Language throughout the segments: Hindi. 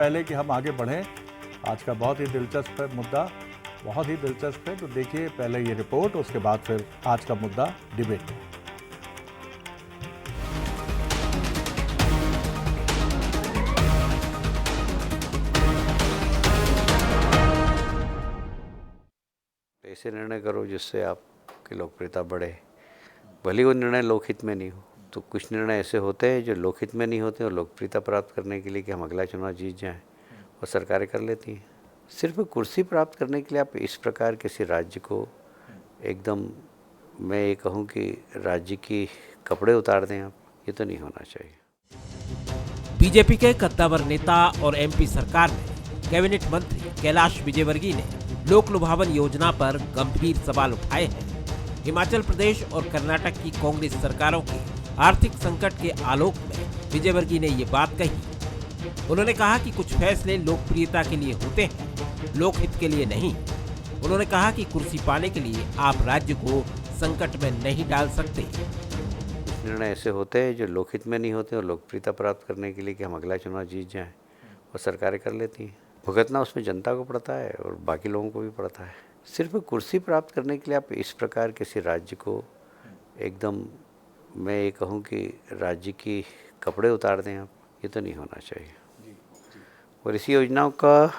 पहले कि हम आगे बढ़ें, आज का बहुत ही दिलचस्प मुद्दा, बहुत ही दिलचस्प है। तो देखिए पहले ये रिपोर्ट, उसके बाद फिर आज का मुद्दा डिबेट। ऐसे निर्णय करो जिससे आपकी लोकप्रियता बढ़े, भले वो निर्णय लोकहित में नहीं हो। तो कुछ निर्णय ऐसे होते हैं जो लोकहित में नहीं होते और लोकप्रियता प्राप्त करने के लिए कि हम अगला चुनाव जीत जाएं, और सरकारें कर लेती हैं। सिर्फ कुर्सी प्राप्त करने के लिए आप इस प्रकार किसी राज्य को एकदम, मैं ये कहूँ कि राज्य की कपड़े उतार दें आप, ये तो नहीं होना चाहिए। बीजेपी के कद्दावर नेता और एमपी सरकार में कैबिनेट मंत्री कैलाश विजयवर्गीय ने लोक लुभावन योजना पर गंभीर सवाल उठाए हैं। हिमाचल प्रदेश और कर्नाटक की कांग्रेस सरकारों के आर्थिक संकट के आलोक में विजयवर्गीय ने ये बात कही। उन्होंने कहा कि कुछ फैसले लोकप्रियता के लिए होते हैं, लोकहित के लिए नहीं। उन्होंने कहा कि कुर्सी पाने के लिए आप राज्य को संकट में नहीं डाल सकते। निर्णय ऐसे होते हैं जो लोकहित में नहीं होते और लोकप्रियता प्राप्त करने के लिए कि हम अगला चुनाव जीत जाएं, और सरकारें कर लेती हैं। भुगतना उसमें जनता को पड़ता है और बाकी लोगों को भी पड़ता है। सिर्फ कुर्सी प्राप्त करने के लिए आप इस प्रकार किसी राज्य को एकदम, मैं ये कहूँ कि राज्य की कपड़े उतार दें आप, ये तो नहीं होना चाहिए। और इसी योजनाओं का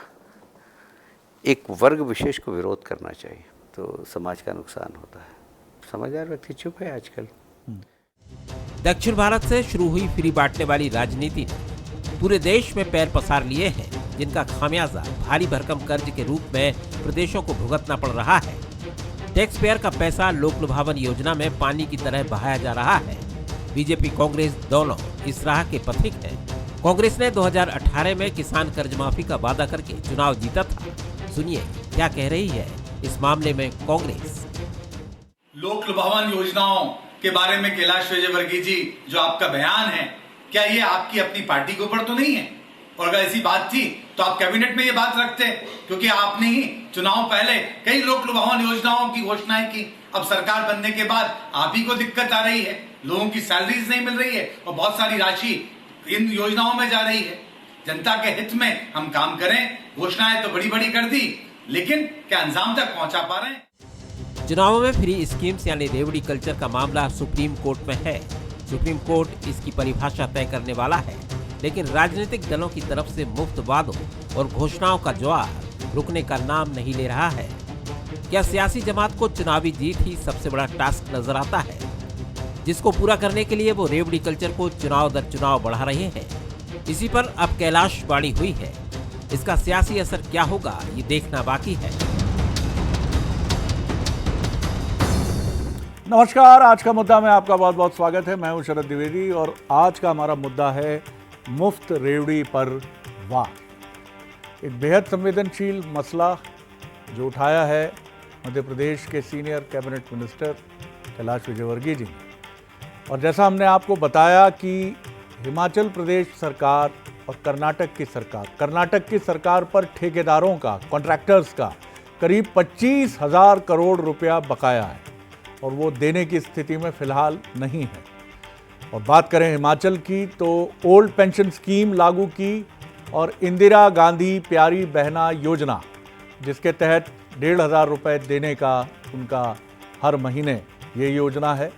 एक वर्ग विशेष को विरोध करना चाहिए, तो समाज का नुकसान होता है। समझदार व्यक्ति चुप है आजकल। दक्षिण भारत से शुरू हुई फ्री बांटने वाली राजनीति ने पूरे देश में पैर पसार लिए हैं, जिनका खामियाजा भारी भरकम कर्ज के रूप में प्रदेशों को भुगतना पड़ रहा है। टैक्स पेयर का पैसा लोक लुभावन योजना में पानी की तरह बहाया जा रहा है। बीजेपी कांग्रेस दोनों इस राह के पथिक हैं। कांग्रेस ने 2018 में किसान कर्ज माफी का वादा करके चुनाव जीता था। सुनिए क्या कह रही है इस मामले में कांग्रेस। लोक लुभावन योजनाओं के बारे में कैलाश विजयवर्गीय जी जो आपका बयान है, क्या ये आपकी अपनी पार्टी के ऊपर तो नहीं है? और अगर ऐसी बात थी तो आप कैबिनेट में ये बात रखते, क्योंकि आपने ही चुनाव पहले कई लोक लुभावन योजनाओं की घोषणाएं की। अब सरकार बनने के बाद आप ही को दिक्कत आ रही है, लोगों की सैलरीज नहीं मिल रही है और बहुत सारी राशि इन योजनाओं में जा रही है। जनता के हित में हम काम करें, घोषणाएं तो बड़ी बड़ी कर दी, लेकिन क्या अंजाम तक पहुंचा पा रहे हैं? चुनावों में फ्री स्कीम्स यानी रेवड़ी कल्चर का मामला सुप्रीम कोर्ट में है। सुप्रीम कोर्ट इसकी परिभाषा तय करने वाला है, लेकिन राजनीतिक दलों की तरफ से मुफ्त वादों और घोषणाओं का ज्वार रुकने का नाम नहीं ले रहा है। क्या सियासी जमात को चुनावी जीत ही सबसे बड़ा टास्क नजर आता है, जिसको पूरा करने के लिए वो रेवड़ी कल्चर को चुनाव दर चुनाव बढ़ा रहे हैं? इसी पर अब कैलाश वाणी हुई है। इसका सियासी असर क्या होगा, ये देखना बाकी है। नमस्कार, आज का मुद्दा में आपका बहुत बहुत स्वागत है। मैं हूं शरद द्विवेदी और आज का हमारा मुद्दा है मुफ्त रेवड़ी पर वार। एक बेहद संवेदनशील मसला जो उठाया है मध्य प्रदेश के senior cabinet minister Kailash Vijayvargiya ji ने। और जैसा हमने आपको बताया कि हिमाचल प्रदेश सरकार और कर्नाटक की सरकार पर ठेकेदारों का, कॉन्ट्रैक्टर्स का करीब 25,000 करोड़ रुपया बकाया है और वो देने की स्थिति में फिलहाल नहीं है। और बात करें हिमाचल की तो ओल्ड पेंशन स्कीम लागू की और इंदिरा गांधी प्यारी बहना योजना, जिसके तहत 1,500 रुपये देने का उनका हर महीने ये योजना है।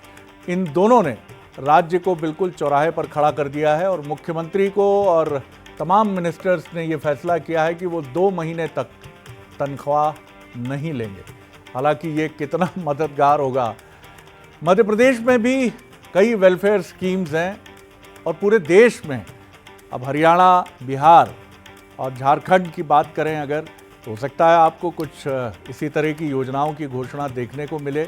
इन दोनों ने राज्य को बिल्कुल चौराहे पर खड़ा कर दिया है और मुख्यमंत्री को और तमाम मिनिस्टर्स ने ये फैसला किया है कि वो 2 महीने तक तनख्वाह नहीं लेंगे। हालांकि ये कितना मददगार होगा। मध्य प्रदेश में भी कई वेलफेयर स्कीम्स हैं और पूरे देश में अब हरियाणा, बिहार और झारखंड की बात करें अगर, तो हो सकता है आपको कुछ इसी तरह की योजनाओं की घोषणा देखने को मिले,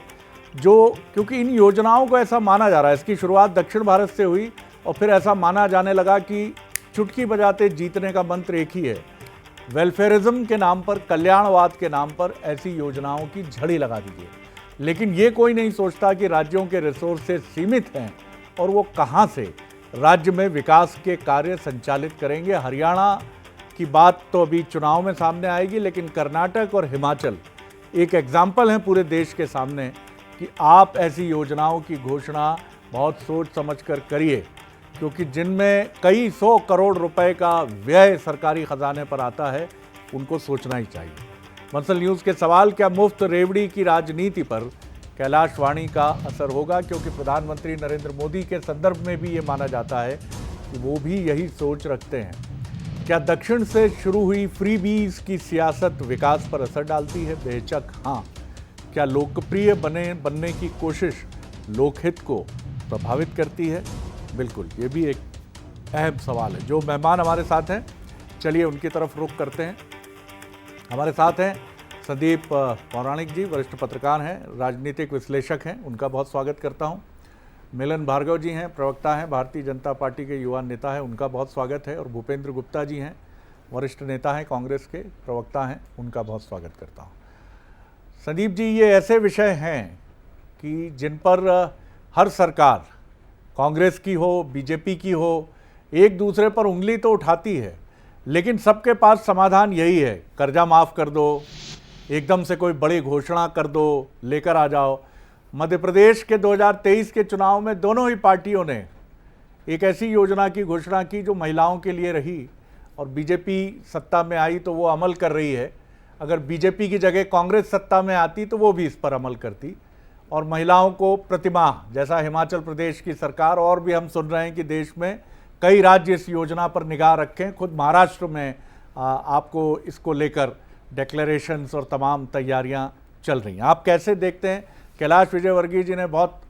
जो क्योंकि इन योजनाओं को ऐसा माना जा रहा है, इसकी शुरुआत दक्षिण भारत से हुई और फिर ऐसा माना जाने लगा कि चुटकी बजाते जीतने का मंत्र एक ही है। वेलफेयरिज्म के नाम पर, कल्याणवाद के नाम पर ऐसी योजनाओं की झड़ी लगा दीजिए। लेकिन ये कोई नहीं सोचता कि राज्यों के रिसोर्सेज सीमित हैं और वो कहाँ से राज्य में विकास के कार्य संचालित करेंगे। हरियाणा की बात तो अभी चुनाव में सामने आएगी, लेकिन कर्नाटक और हिमाचल एक एग्जाम्पल हैं पूरे देश के सामने कि आप ऐसी योजनाओं की घोषणा बहुत सोच समझ कर करिए, क्योंकि जिनमें कई 100 करोड़ रुपए का व्यय सरकारी खजाने पर आता है उनको सोचना ही चाहिए। बंसल न्यूज़ के सवाल, क्या मुफ्त रेवड़ी की राजनीति पर कैलाश वाणी का असर होगा, क्योंकि प्रधानमंत्री नरेंद्र मोदी के संदर्भ में भी ये माना जाता है कि वो भी यही सोच रखते हैं। क्या दक्षिण से शुरू हुई फ्रीबीज की सियासत विकास पर असर डालती है? बेशक हाँ। क्या लोकप्रिय बनने की कोशिश लोकहित को प्रभावित करती है? बिल्कुल, ये भी एक अहम सवाल है। जो मेहमान हमारे साथ हैं, चलिए उनकी तरफ रुख करते हैं। हमारे साथ हैं संदीप पौराणिक जी, वरिष्ठ पत्रकार हैं, राजनीतिक विश्लेषक हैं, उनका बहुत स्वागत करता हूं। मिलन भार्गव जी हैं, प्रवक्ता हैं, भारतीय जनता पार्टी के युवा नेता हैं, उनका बहुत स्वागत है। और भूपेंद्र गुप्ता जी हैं, वरिष्ठ नेता हैं, कांग्रेस के प्रवक्ता हैं, उनका बहुत स्वागत करता हूं। संदीप जी, ये ऐसे विषय हैं कि जिन पर हर सरकार, कांग्रेस की हो, बीजेपी की हो, एक दूसरे पर उंगली तो उठाती है, लेकिन सबके पास समाधान यही है, कर्जा माफ़ कर दो, एकदम से कोई बड़ी घोषणा कर दो, लेकर आ जाओ। मध्य प्रदेश के 2023 के चुनाव में दोनों ही पार्टियों ने एक ऐसी योजना की घोषणा की जो महिलाओं के लिए रही, और बीजेपी सत्ता में आई तो वो अमल कर रही है। अगर बीजेपी की जगह कांग्रेस सत्ता में आती तो वो भी इस पर अमल करती, और महिलाओं को प्रतिमाह, जैसा हिमाचल प्रदेश की सरकार, और भी हम सुन रहे हैं कि देश में कई राज्य इस योजना पर निगाह रखें। खुद महाराष्ट्र में आपको इसको लेकर डिक्लेरेशंस और तमाम तैयारियां चल रही हैं। आप कैसे देखते हैं? कैलाश विजयवर्गीय जी ने बहुत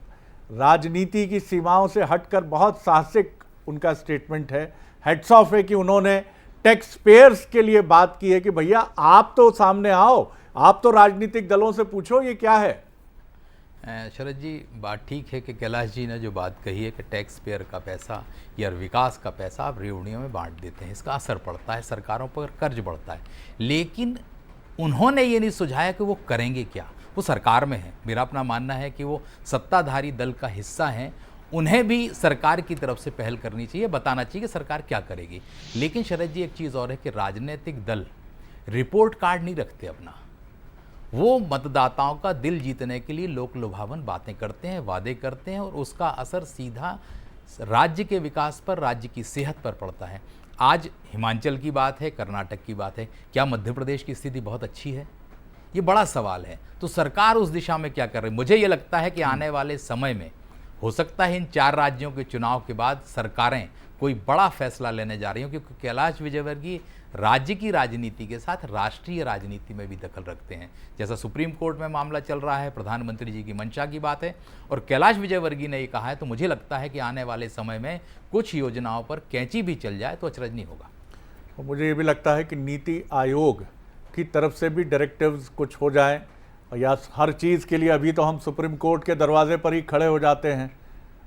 राजनीति की सीमाओं से हटकर बहुत साहसिक उनका स्टेटमेंट है, हेड्स ऑफ है कि उन्होंने टैक्स पेयर्स के लिए बात की है कि भैया आप तो सामने आओ, आप तो राजनीतिक दलों से पूछो ये क्या है। शरद जी, बात ठीक है कि कैलाश जी ने जो बात कही है कि टैक्स पेयर का पैसा या विकास का पैसा आप रेवड़ियों में बांट देते हैं, इसका असर पड़ता है, सरकारों पर कर्ज बढ़ता है। लेकिन उन्होंने ये नहीं सुझाया कि वो करेंगे क्या। वो सरकार में है, मेरा अपना मानना है कि वो सत्ताधारी दल का हिस्सा हैं, उन्हें भी सरकार की तरफ से पहल करनी चाहिए, बताना चाहिए कि सरकार क्या करेगी। लेकिन शरद जी, एक चीज़ और है कि राजनीतिक दल रिपोर्ट कार्ड नहीं रखते अपना, वो मतदाताओं का दिल जीतने के लिए लोक लुभावन बातें करते हैं, वादे करते हैं, और उसका असर सीधा राज्य के विकास पर, राज्य की सेहत पर पड़ता है। आज हिमाचल की बात है, कर्नाटक की बात है, क्या मध्य प्रदेश की स्थिति बहुत अच्छी है? ये बड़ा सवाल है। तो सरकार उस दिशा में क्या कर रही है? मुझे ये लगता है कि आने वाले समय में हो सकता है इन 4 राज्यों के चुनाव के बाद सरकारें कोई बड़ा फैसला लेने जा रही हैं, क्योंकि कैलाश विजयवर्गीय राज्य की राजनीति के साथ राष्ट्रीय राजनीति में भी दखल रखते हैं। जैसा सुप्रीम कोर्ट में मामला चल रहा है, प्रधानमंत्री जी की मंशा की बात है, और कैलाश विजयवर्गीय ने ये कहा है, तो मुझे लगता है कि आने वाले समय में कुछ योजनाओं पर कैंची भी चल जाए तो अचरज नहीं होगा। और मुझे ये भी लगता है कि नीति आयोग की तरफ से भी डायरेक्टिव्स कुछ हो जाए, या हर चीज़ के लिए अभी तो हम सुप्रीम कोर्ट के दरवाजे पर ही खड़े हो जाते हैं,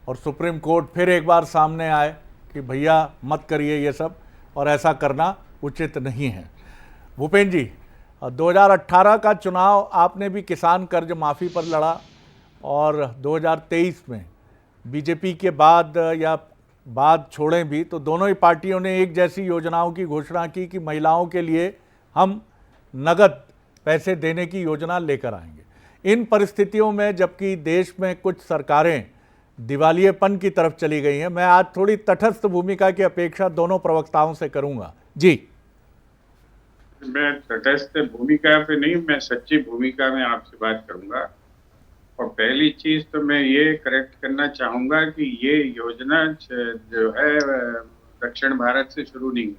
और सुप्रीम कोर्ट फिर एक बार सामने आए कि भैया मत करिए ये सब, और ऐसा करना उचित नहीं है। भूपेंद्र जी, 2018 का चुनाव आपने भी किसान कर्ज माफ़ी पर लड़ा, और 2023 में बीजेपी के बाद या बाद छोड़ें भी तो दोनों ही पार्टियों ने एक जैसी योजनाओं की घोषणा की कि महिलाओं के लिए हम नगद पैसे देने की योजना लेकर आएंगे। इन परिस्थितियों में जबकि देश में कुछ सरकारें दिवालियेपन की तरफ चली गई हैं, मैं आज थोड़ी तटस्थ भूमिका की अपेक्षा दोनों प्रवक्ताओं से करूंगा। जी, मैं तटस्थ भूमिका पे नहीं, मैं सच्ची भूमिका में आपसे बात करूंगा। और पहली चीज तो मैं ये करेक्ट करना चाहूंगा कि ये योजना जो है दक्षिण भारत से शुरू नहीं हुई,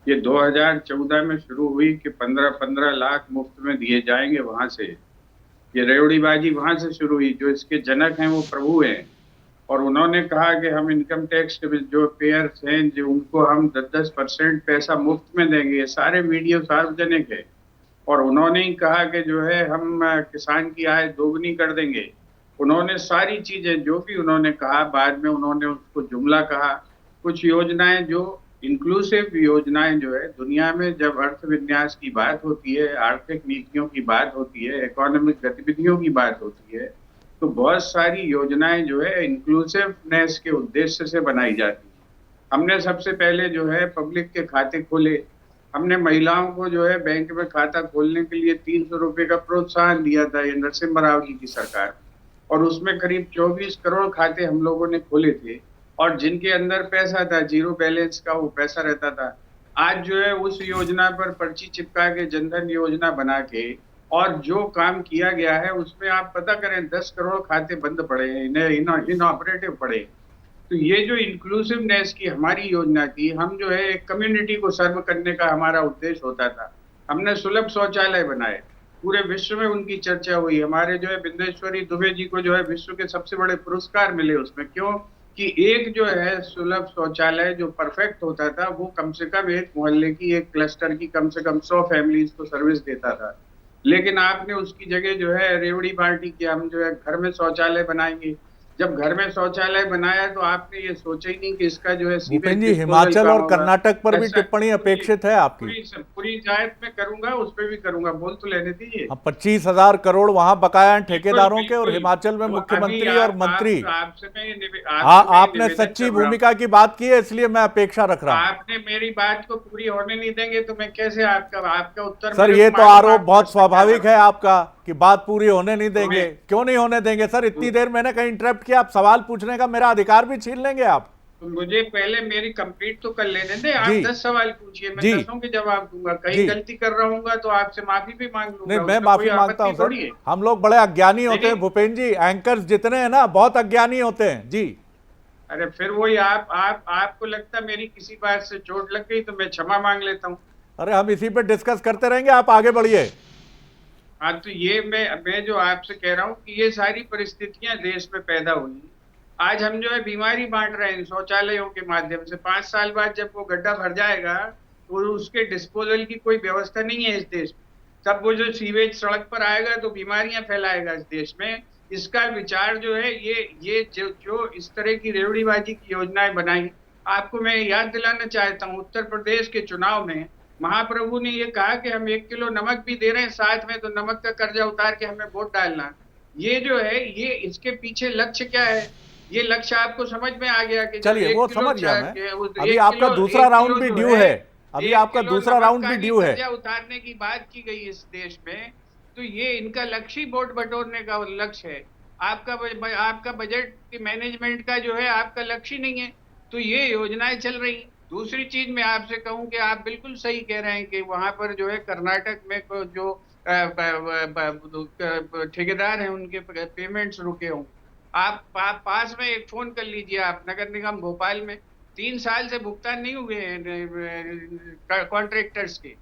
ये 2014 में शुरू हुई कि 15-15 लाख मुफ्त में दिए जाएंगे। वहां से ये रेवड़ीबाजी वहां से शुरू हुई। जो इसके जनक हैं वो प्रभु हैं, और उन्होंने कहा कि हम इनकम टैक्स के जो पेयर्स हैं जो उनको हम 10-10% पैसा मुफ्त में देंगे। ये सारे वीडियो सार्वजनिक है। और उन्होंने ही कहा कि जो है हम किसान की आय दोगुनी कर देंगे। उन्होंने सारी चीजें जो भी उन्होंने कहा, बाद में उन्होंने उसको जुमला कहा। कुछ योजनाएं जो इंक्लूसिव योजनाएं जो है, दुनिया में जब अर्थ विन्यास की बात होती है, आर्थिक नीतियों की बात होती है, इकोनॉमिक गतिविधियों की बात होती है, तो बहुत सारी योजनाएं जो है इंक्लूसिवनेस के उद्देश्य से बनाई जाती है। हमने सबसे पहले जो है पब्लिक के खाते खोले। हमने महिलाओं को जो है बैंक में खाता खोलने के लिए 300 रुपये का प्रोत्साहन दिया था, ये नरसिम्हा राव जी की सरकार, और उसमें करीब 24 करोड़ खाते हम लोगों ने खोले थे। और जिनके अंदर पैसा था, जीरो बैलेंस का वो पैसा रहता था, आज जो है उस योजना पर पर्ची चिपका के जनधन योजना बना के और जो काम किया गया है उसमें आप पता करें 10 करोड़ खाते बंद पड़े हैं, इनऑपरेटिव पड़े। तो ये जो इंक्लूसिवनेस की हमारी योजना थी, हम जो है एक कम्युनिटी को सर्व करने का हमारा उद्देश्य होता था। हमने सुलभ शौचालय बनाए, पूरे विश्व में उनकी चर्चा हुई। हमारे जो है बिंदेश्वरी दुबे जी को जो है विश्व के सबसे बड़े पुरस्कार मिले उसमें। क्यों? कि एक जो है सुलभ शौचालय जो परफेक्ट होता था वो कम से कम एक मोहल्ले की, एक क्लस्टर की कम से कम 100 फैमिलीज को सर्विस देता था। लेकिन आपने उसकी जगह जो है रेवड़ी पार्टी की, हम जो है घर में शौचालय बनाएंगे। जब घर में शौचालय बनाया तो आपने ये सोचा ही नहीं कि इसका जो है भूपेन जी, हिमाचल और कर्नाटक पर भी टिप्पणी अपेक्षित है आपकी? पूरी जायत में करूंगा, उस पर भी करूंगा, बोल तो लेने दीजिए। 25,000 करोड़ वहां बकाया हैं ठेकेदारों के, और हिमाचल में मुख्यमंत्री और मंत्री। आपने सच्ची भूमिका की बात की है, इसलिए मैं अपेक्षा रख रहा हूँ। आपने मेरी बात को पूरी होने नहीं देंगे तो मैं कैसे आपका उत्तर? सर, ये तो आरोप बहुत स्वाभाविक है आपका कि बात पूरी होने नहीं देंगे। क्यों नहीं होने देंगे सर? इतनी देर मैंने कहीं इंटरप्ट किया, आप सवाल पूछने का मेरा अधिकार भी छीन लेंगे आप? तो मुझे पहले मेरी कंप्लीट तो कर लेने दे। आप 10 सवाल पूछिए, मैं 10 के जवाब दूंगा। कहीं गलती कर रहा हूँ तो आपसे माफी भी मांग लूंगा। नहीं, मैं माफी मांगता हूँ सर। हम लोग बड़े अज्ञानी होते हैं भूपेन जी, एंकर्स जितने हैं ना बहुत अज्ञानी होते हैं जी। अरे फिर वही आपको लगता है मेरी किसी बात से चोट लग गई तो मैं क्षमा मांग लेता हूँ। अरे हम इसी पे डिस्कस करते रहेंगे, आप आगे बढ़िए। हाँ, तो ये मैं जो आपसे कह रहा हूँ कि ये सारी परिस्थितियां देश में पैदा हुई। आज हम जो है बीमारी बांट रहे हैं शौचालयों के माध्यम से। 5 साल बाद जब वो गड्ढा भर जाएगा तो उसके डिस्पोजल की कोई व्यवस्था नहीं है इस देश में। तब वो जो सीवेज सड़क पर आएगा तो बीमारियां फैलाएगा इस देश में। इसका विचार जो है ये जो इस तरह की रेवड़ीबाजी की योजनाएं बनाई, आपको मैं याद दिलाना चाहता हूँ, उत्तर प्रदेश के चुनाव में महाप्रभु ने ये कहा कि हम 1 किलो नमक भी दे रहे हैं साथ में, तो नमक का कर्जा उतार के हमें वोट डालना। ये जो है ये इसके पीछे लक्ष्य क्या है, ये लक्ष्य आपको समझ में आ गया कि चलिए वो समझ गया मैं। अभी आपका दूसरा राउंड भी ड्यू है, अभी आपका दूसरा राउंड भी ड्यू है। उतारने की बात की गई इस देश में, तो ये इनका लक्ष्य ही वोट बटोरने का लक्ष्य है। आपका बजट की मैनेजमेंट का जो है आपका लक्ष्य नहीं है, तो ये योजनाएं चल रही। दूसरी चीज मैं आपसे कहूं कि आप बिल्कुल सही कह रहे हैं कि वहां पर जो है कर्नाटक में जो ठेकेदार हैं उनके पेमेंट्स रुके हों। आप पास में एक फोन कर लीजिए, आप नगर निगम भोपाल में 3 साल से भुगतान नहीं हुए हैं कॉन्ट्रैक्टर्स के,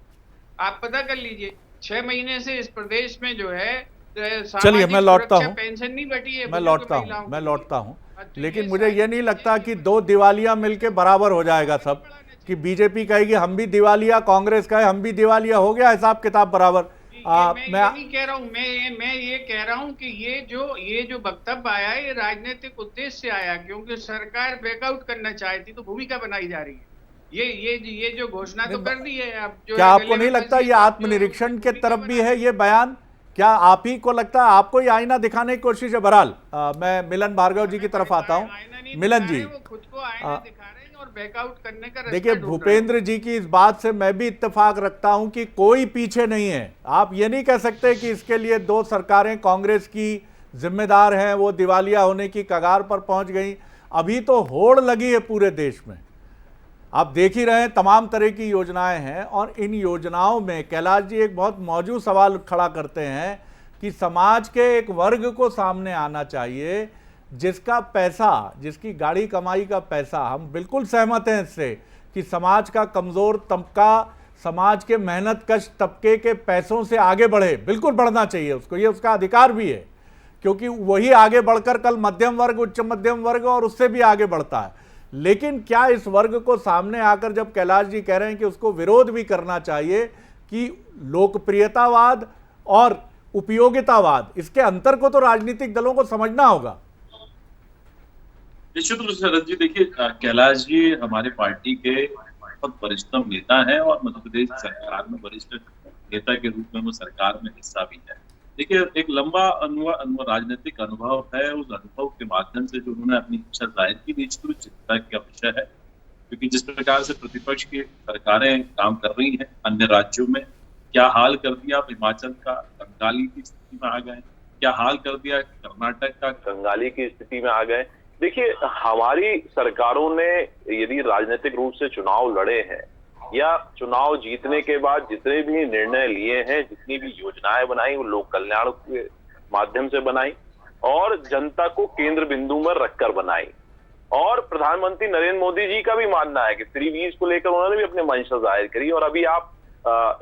आप पता कर लीजिए। 6 महीने से इस प्रदेश में जो है चलिए मैं लौटता हूँ, पेंशन नहीं बटी है। मैं लौटता हूँ लेकिन मुझे ये नहीं लगता कि 2 दिवालिया मिलके बराबर हो जाएगा सब, कि बीजेपी कहेगी हम भी दिवालिया, कांग्रेस कहे हम भी दिवालिया, हो गया हिसाब किताब बराबर। मैं नहीं कह रहा हूँ, मैं ये कह रहा हूँ कि ये जो वक्तव्य आया ये राजनीतिक उद्देश्य से आया, क्योंकि सरकार बैकआउट करना चाहती तो भूमिका बनाई जा रही है। ये जो घोषणा तो कर दी है। अब जो क्या आपको नहीं लगता ये आत्मनिरीक्षण के तरफ भी है ये बयान? क्या आप ही को लगता है आपको ये आईना दिखाने की कोशिश है? बहरहाल मैं मिलन भार्गव जी की तरफ आता हूँ। मिलन जी, खुद को आईना दिखा रहे हैं और बैकआउट करने का रास्ता देखिए भूपेंद्र जी की इस बात से मैं भी इत्तेफाक रखता हूं कि कोई पीछे नहीं है। आप ये नहीं कह सकते कि इसके लिए 2 सरकारें कांग्रेस की जिम्मेदार हैं, वो दिवालिया होने की कगार पर पहुंच गई। अभी तो होड़ लगी है पूरे देश में, आप देख ही रहे हैं तमाम तरह की योजनाएं हैं। और इन योजनाओं में कैलाश जी एक बहुत मौजूद सवाल खड़ा करते हैं कि समाज के एक वर्ग को सामने आना चाहिए जिसका पैसा, जिसकी गाड़ी कमाई का पैसा, हम बिल्कुल सहमत हैं इससे कि समाज का कमज़ोर तबका, समाज के मेहनतकश तबके के पैसों से आगे बढ़े, बिल्कुल बढ़ना चाहिए उसको, ये उसका अधिकार भी है, क्योंकि वही आगे बढ़कर कल मध्यम वर्ग, उच्च मध्यम वर्ग और उससे भी आगे बढ़ता है। लेकिन क्या इस वर्ग को सामने आकर जब कैलाश जी कह रहे हैं कि उसको विरोध भी करना चाहिए कि लोकप्रियतावाद और उपयोगितावाद, इसके अंतर को तो राजनीतिक दलों को समझना होगा। निश्चित रूप से शरद जी, देखिए कैलाश जी हमारे पार्टी के बहुत वरिष्ठतम नेता हैं और मध्य प्रदेश सरकार में वरिष्ठ नेता के रूप में वो सरकार में हिस्सा भी है। देखिए एक लंबा राजनीतिक अनुभव है, उस अनुभव के माध्यम से जो उन्होंने अपनी इच्छा जाहिर की, निश्चित रूप चिंता का विषय है, क्योंकि जिस प्रकार से प्रतिपक्ष की सरकारें काम कर रही हैं अन्य राज्यों में, क्या हाल कर दिया आप हिमाचल का, कंगाली की स्थिति में आ गए, क्या हाल कर दिया कर्नाटक का, कंगाली की स्थिति में आ गए। देखिए, हमारी सरकारों ने यदि राजनीतिक रूप से चुनाव लड़े हैं या चुनाव जीतने के बाद जितने भी निर्णय लिए हैं, जितनी भी योजनाएं बनाई, वो लोक कल्याण के माध्यम से बनाई और जनता को केंद्र बिंदु में रखकर बनाई। और प्रधानमंत्री नरेंद्र मोदी जी का भी मानना है कि फ्री वीज को लेकर उन्होंने भी अपने मंशा जाहिर करी। और अभी आप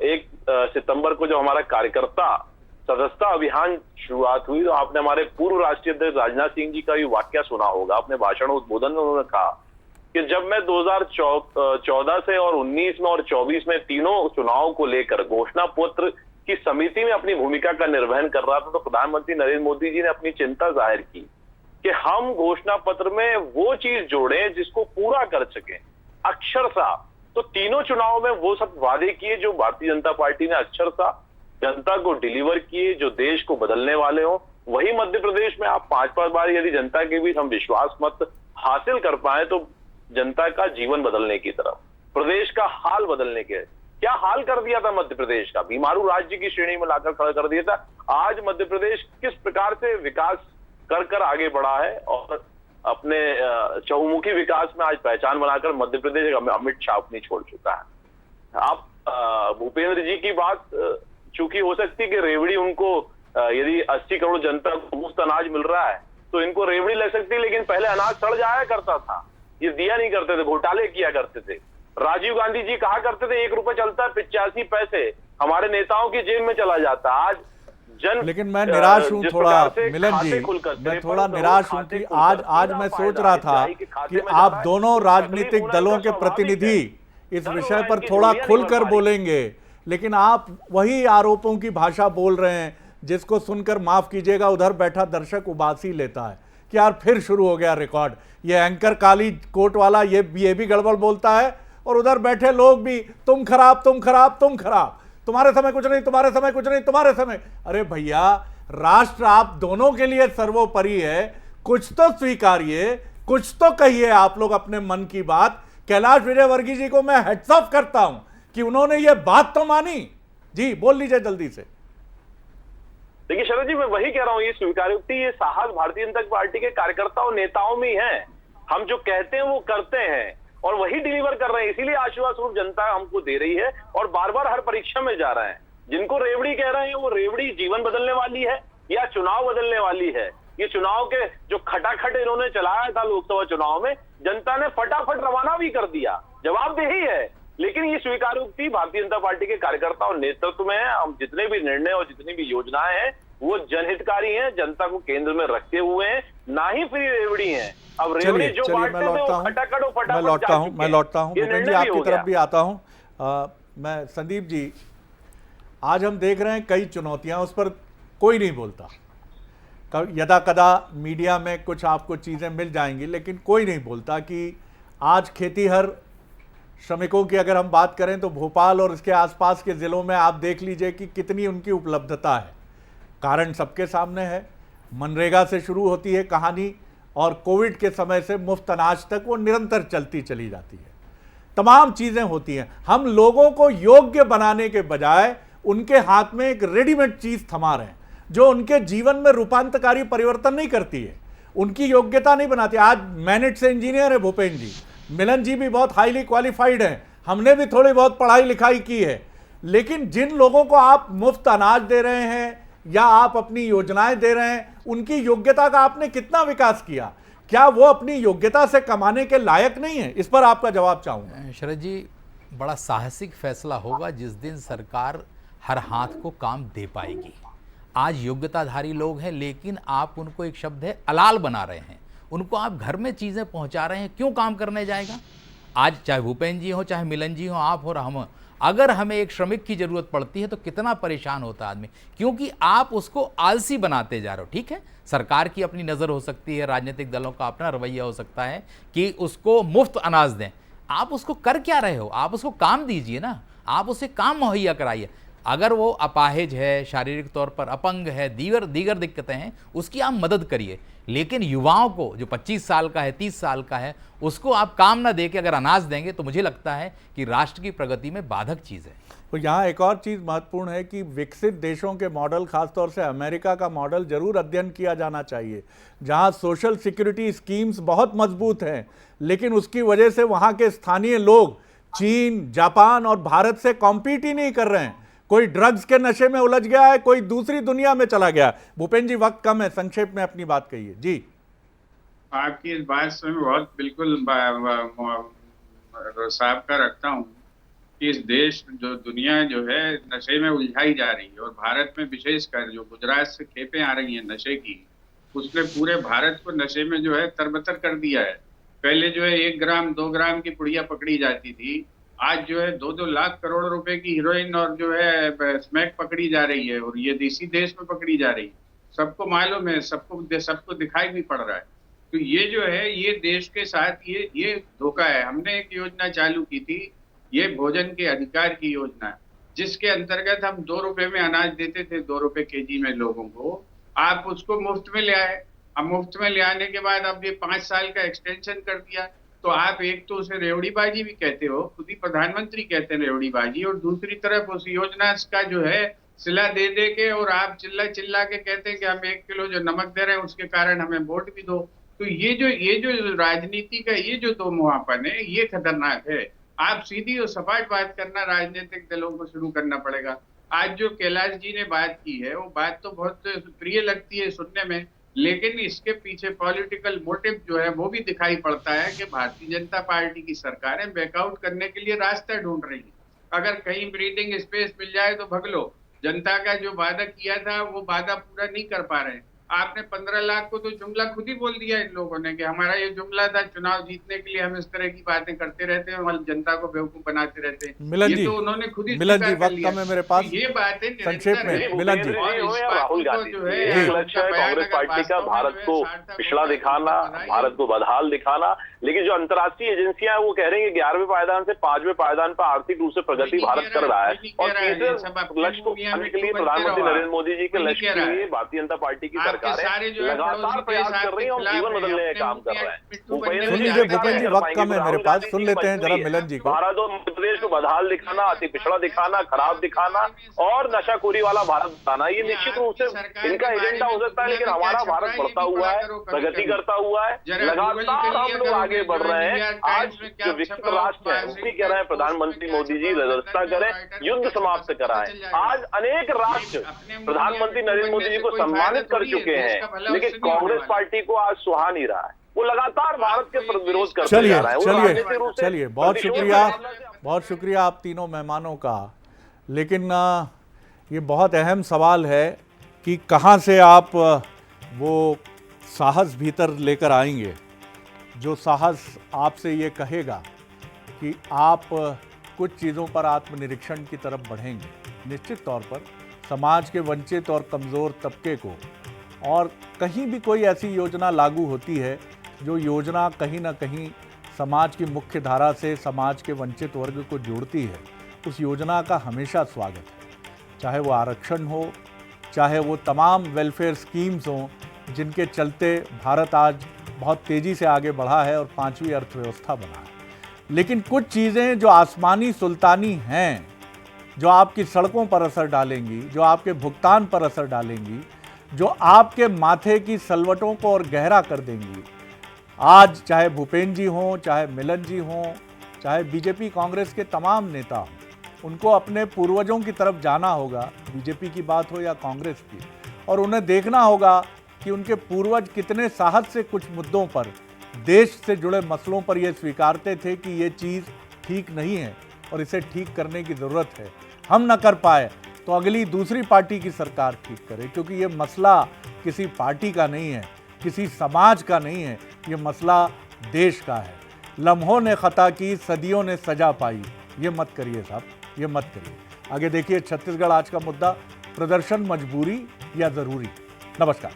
1 सितंबर को जो हमारा कार्यकर्ता सदस्यता अभियान शुरुआत हुई, तो आपने हमारे पूर्व राष्ट्रीय अध्यक्ष राजनाथ सिंह जी का भी वाक्य सुना होगा। अपने भाषण उद्बोधन में उन्होंने कहा कि जब मैं 2014 से और 19 में और 24 में तीनों चुनाव को लेकर घोषणा पत्र की समिति में अपनी भूमिका का निर्वहन कर रहा था, तो प्रधानमंत्री नरेंद्र मोदी जी ने अपनी चिंता जाहिर की कि हम घोषणा पत्र में वो चीज जोड़ें जिसको पूरा कर सके अक्षरशः। तो तीनों चुनाव में वो सब वादे किए जो भारतीय जनता पार्टी ने अक्षरशः जनता को डिलीवर किए, जो देश को बदलने वाले हो। वही मध्य प्रदेश में आप 5-5 बार यदि जनता के बीच हम विश्वास मत हासिल कर पाए तो जनता का जीवन बदलने की तरफ, प्रदेश का हाल बदलने के, क्या हाल कर दिया था मध्य प्रदेश का, बीमारू राज्य की श्रेणी में लाकर खड़ा कर दिया था। आज मध्य प्रदेश किस प्रकार से विकास कर आगे बढ़ा है और अपने चहुमुखी विकास में आज पहचान बनाकर मध्य प्रदेश अमिट छाप अपनी छोड़ चुका है। आप भूपेंद्र जी की बात चूंकि हो सकती है कि रेवड़ी उनको यदि 80 करोड़ जनता को मुफ्त अनाज मिल रहा है तो इनको रेवड़ी लग सकती है, लेकिन पहले अनाज सड़ जाया करता था, ये दिया नहीं करते थे, घोटाले किया करते थे। राजीव गांधी जी कहा करते थे 1 रुपए चलता है 85 पैसे हमारे नेताओं की जेब में चला जाता। आज लेकिन मैं निराश हूं थोड़ा मिलन जी, मैं थोड़ा निराश हूं कि आज मैं सोच रहा था कि आप दोनों राजनीतिक दलों के प्रतिनिधि इस विषय पर थोड़ा खुलकर बोलेंगे, लेकिन आप वही आरोपों की भाषा बोल रहे हैं जिसको सुनकर माफ कीजिएगा उधर बैठा दर्शक उबासी लेता है कि यार फिर शुरू हो गया रिकॉर्ड, ये एंकर काली कोट वाला ये भी गड़बड़ बोलता है और उधर बैठे लोग भी तुम खराब तुम खराब तुम खराब, तुम्हारे समय कुछ नहीं, तुम्हारे समय कुछ नहीं, तुम्हारे समय। अरे भैया, राष्ट्र आप दोनों के लिए सर्वोपरि है, कुछ तो स्वीकारिए, कुछ तो कहिए आप लोग अपने मन की बात। कैलाश विजयवर्गीय जी को मैं हेड्स ऑफ करता हूं कि उन्होंने ये बात तो मानी। जी बोल लीजिए जल्दी से। देखिए शरद जी, मैं वही कह रहा हूं, ये स्वीकारोक्ति, ये साहस भारतीय जनता पार्टी के कार्यकर्ताओं नेताओं में ही है। हम जो कहते हैं वो करते हैं और वही डिलीवर कर रहे हैं, इसीलिए आशीर्वाद स्वरूप जनता हमको दे रही है और बार बार हर परीक्षा में जा रहे हैं। जिनको रेवड़ी कह रहे हैं वो रेवड़ी जीवन बदलने वाली है या चुनाव बदलने वाली है। ये चुनाव के जो खटाखट इन्होंने चलाया था लोकसभा चुनाव में, जनता ने फटाफट रवाना भी कर दिया, जवाबदेही है। लेकिन ये स्वीकारोक्ति भारतीय जनता पार्टी के कार्यकर्ताओं नेतृत्व में है। हम जितने भी निर्णय और जितनी भी योजनाएं हैं वो जनहितकारी हैं, जनता को केंद्र में रखते हुए हैं, ना ही फ्री रेवड़ी हैं। अब रेवड़ी जो बांटते थे वो खटाखट और फटाफट मैं लौटता हूं भूपेंद्र जी, आपकी तरफ भी आता हूं। मैं संदीप जी, आज हम देख रहे हैं कई चुनौतियां, उस पर कोई नहीं बोलता। यदा कदा मीडिया में कुछ आपको चीज़ें मिल जाएंगी, लेकिन कोई नहीं बोलता कि आज खेतीहर श्रमिकों की अगर हम बात करें तो भोपाल और इसके आसपास के ज़िलों में आप देख लीजिए कि कितनी उनकी उपलब्धता है। कारण सबके सामने है, मनरेगा से शुरू होती है कहानी और कोविड के समय से मुफ्त अनाज तक वो निरंतर चलती चली जाती है। तमाम चीज़ें होती हैं। हम लोगों को योग्य बनाने के बजाय उनके हाथ में एक रेडीमेड चीज़ थमा रहे हैं जो उनके जीवन में रूपांतरकारी परिवर्तन नहीं करती है, उनकी योग्यता नहीं बनाती। आज मैनेट से इंजीनियर है भूपेंद्र जी, मिलन जी भी बहुत हाईली क्वालिफाइड हैं, हमने भी थोड़ी बहुत पढ़ाई लिखाई की है, लेकिन जिन लोगों को आप मुफ्त अनाज दे रहे हैं या आप अपनी योजनाएं दे रहे हैं, उनकी योग्यता का आपने कितना विकास किया? क्या वो अपनी योग्यता से कमाने के लायक नहीं है? इस पर आपका जवाब चाहूंगा। शरद जी, बड़ा साहसिक फैसला होगा जिस दिन सरकार हर हाथ को काम दे पाएगी। आज योग्यताधारी लोग हैं, लेकिन आप उनको, एक शब्द है, अलाल बना रहे हैं। उनको आप घर में चीज़ें पहुंचा रहे हैं, क्यों काम करने जाएगा? आज चाहे भूपेंद्र जी हो, चाहे मिलन जी हो, आप हो, हम, अगर हमें एक श्रमिक की ज़रूरत पड़ती है तो कितना परेशान होता है आदमी, क्योंकि आप उसको आलसी बनाते जा रहे हो। ठीक है, सरकार की अपनी नज़र हो सकती है, राजनीतिक दलों का अपना रवैया हो सकता है कि उसको मुफ्त अनाज दें। आप उसको कर क्या रहे हो? आप उसको काम दीजिए ना, आप उसे काम मुहैया कराइए। अगर वो अपाहिज है, शारीरिक तौर पर अपंग है, दीगर दिक्कतें हैं, उसकी आप मदद करिए। लेकिन युवाओं को, जो 25 साल का है, 30 साल का है, उसको आप काम ना दे के अगर अनाज देंगे तो मुझे लगता है कि राष्ट्र की प्रगति में बाधक चीज़ है। तो यहाँ एक और चीज़ महत्वपूर्ण है कि विकसित देशों के मॉडल, खासतौर से अमेरिका का मॉडल जरूर अध्ययन किया जाना चाहिए, जहाँ सोशल सिक्योरिटी स्कीम्स बहुत मजबूत हैं, लेकिन उसकी वजह से वहाँ के स्थानीय लोग चीन, जापान और भारत से कॉम्पीट ही नहीं कर रहे हैं। कोई ड्रग्स के नशे में उलझ गया है, कोई दूसरी दुनिया में चला गया। भूपेंद्र जी, वक्त कम है, संक्षेप में अपनी बात कहिए जी। आपकी इस बात से मैं बहुत बिल्कुल साफ का रखता हूँ कि इस देश जो दुनिया जो है नशे में उलझाई जा रही है, और भारत में विशेषकर जो गुजरात से खेपें आ रही हैं नशे की, उसने पूरे भारत को नशे में जो है तरबतर कर दिया है। पहले जो है 1 ग्राम 2 ग्राम की पुड़िया पकड़ी जाती थी, आज जो है 2-2 लाख करोड़ रुपए की हीरोइन और जो है स्मैक पकड़ी जा रही है, और ये इसी देश में पकड़ी जा रही है। सबको मालूम है, सबको दिखाई भी पड़ रहा है। तो ये जो है ये देश के साथ ये धोखा है। हमने एक योजना चालू की थी, ये भोजन के अधिकार की योजना, जिसके अंतर्गत हम 2 रुपए में अनाज देते थे, 2 रुपए केजी में लोगों को। आप उसको मुफ्त में ले आए। अब मुफ्त में ले आने के बाद अब ये 5 साल का एक्सटेंशन कर दिया। तो आप एक तो उसे रेवड़ीबाजी भी कहते हो, खुद ही प्रधानमंत्री कहते हैं रेवड़ीबाजी, और दूसरी तरफ उस योजना का जो है सिला दे दे के और आप चिल्ला के कहते हैं कि हम 1 किलो जो नमक दे रहे हैं उसके कारण हमें वोट भी दो। तो ये जो राजनीति का ये जो दो मुहापन है, ये खतरनाक है। आप सीधी और सपाट बात करना राजनीतिक दलों को शुरू करना पड़ेगा। आज जो कैलाश जी ने बात की है, वो बात तो बहुत प्रिय लगती है सुनने में, लेकिन इसके पीछे पॉलिटिकल मोटिव जो है वो भी दिखाई पड़ता है कि भारतीय जनता पार्टी की सरकारें बैकआउट करने के लिए रास्ता ढूंढ रही है। अगर कहीं ब्रीदिंग स्पेस मिल जाए तो भग लो। जनता का जो वादा किया था वो वादा पूरा नहीं कर पा रहे हैं। आपने 15 लाख को तो जुमला खुद ही बोल दिया इन लोगों ने कि हमारा ये जुमला था, चुनाव जीतने के लिए हम इस तरह की बातें करते रहते हैं और जनता को बेवकूफ बनाते रहते हैं। मिलन जी, तो उन्होंने खुद ही मिलन जी, वक्त कम है मेरे पास, ये बातें संक्षेप में मिलन जी। राहुल गांधी एक लक्ष्य है कांग्रेस पार्टी का भारत को पिछड़ा दिखाना, भारत को बदहाल दिखाना, लेकिन जो अंतर्राष्ट्रीय एजेंसियां हैं वो कह रही है 11वें पायदान से 5वें पायदान पर आर्थिक रूप से प्रगति भारत कर रहा है, और तीसरे लक्ष्य को पाने के लिए प्रधानमंत्री नरेंद्र मोदी जी के लक्ष्य के लिए भारतीय जनता पार्टी की सरकारें लगातार प्रयास कर रही है और जीवन बदलने का काम कर रहे हैं। सुन लीजिए भूपेंद्र जी, वक्त कम है मेरे पास, सुन लेते हैं जरा मिलन जी को। भारत और मध्य प्रदेश को बदहाल दिखाना, अति पिछड़ा दिखाना, खराब दिखाना और नशाखोरी वाला भारत बताना, ये निश्चित रूप से इनका एजेंडा हो सकता है, लेकिन हमारा भारत बढ़ता हुआ है, प्रगति करता हुआ है, लगातार हम लोग आगे बढ़ रहे हैं। आज जो विकसित राष्ट्र है वो भी कह रहे हैं प्रधानमंत्री मोदी जी व्यवस्था करें, युद्ध समाप्त कराएं। आज अनेक राष्ट्र प्रधानमंत्री नरेंद्र मोदी जी को सम्मानित कर चुके हैं, लेकिन कांग्रेस पार्टी को आज सुहा नहीं रहा है। वो लगातार भारत के विरोध करते जा रहा है। चलिए, बहुत शुक्रिया आप तीनों मेहमानों का। लेकिन ये बहुत अहम सवाल है कि कहाँ से आप वो साहस भीतर लेकर आएंगे, जो साहस आपसे ये कहेगा कि आप कुछ चीज़ों पर आत्मनिरीक्षण की तरफ बढ़ेंगे। निश्चित तौर पर समाज के वंचित और कमज़ोर तबके को, और कहीं भी कोई ऐसी योजना लागू होती है जो योजना कहीं ना कहीं समाज की मुख्य धारा से समाज के वंचित वर्ग को जोड़ती है, उस योजना का हमेशा स्वागत है। चाहे वो आरक्षण हो, चाहे वो तमाम वेलफेयर स्कीम्स हों जिनके चलते भारत आज बहुत तेज़ी से आगे बढ़ा है और 5वीं अर्थव्यवस्था बना है। लेकिन कुछ चीज़ें जो आसमानी सुल्तानी हैं, जो आपकी सड़कों पर असर डालेंगी, जो आपके भुगतान पर असर डालेंगी, जो आपके माथे की सलवटों को और गहरा कर देंगी, आज चाहे भूपेंद्र जी हों, चाहे मिलन जी हों, चाहे बीजेपी कांग्रेस के तमाम नेता हों, उनको अपने पूर्वजों की तरफ जाना होगा, बीजेपी की बात हो या कांग्रेस की, और उन्हें देखना होगा कि उनके पूर्वज कितने साहस से कुछ मुद्दों पर, देश से जुड़े मसलों पर ये स्वीकारते थे कि ये चीज़ ठीक नहीं है और इसे ठीक करने की ज़रूरत है। हम न कर पाए तो अगली दूसरी पार्टी की सरकार ठीक करे, क्योंकि ये मसला किसी पार्टी का नहीं है, किसी समाज का नहीं है, ये मसला देश का है। लम्हों ने खता की, सदियों ने सजा पाई, ये मत करिए साहब, ये मत करिए। आगे देखिए छत्तीसगढ़ आज का मुद्दा, प्रदर्शन मजबूरी या ज़रूरी। नमस्कार।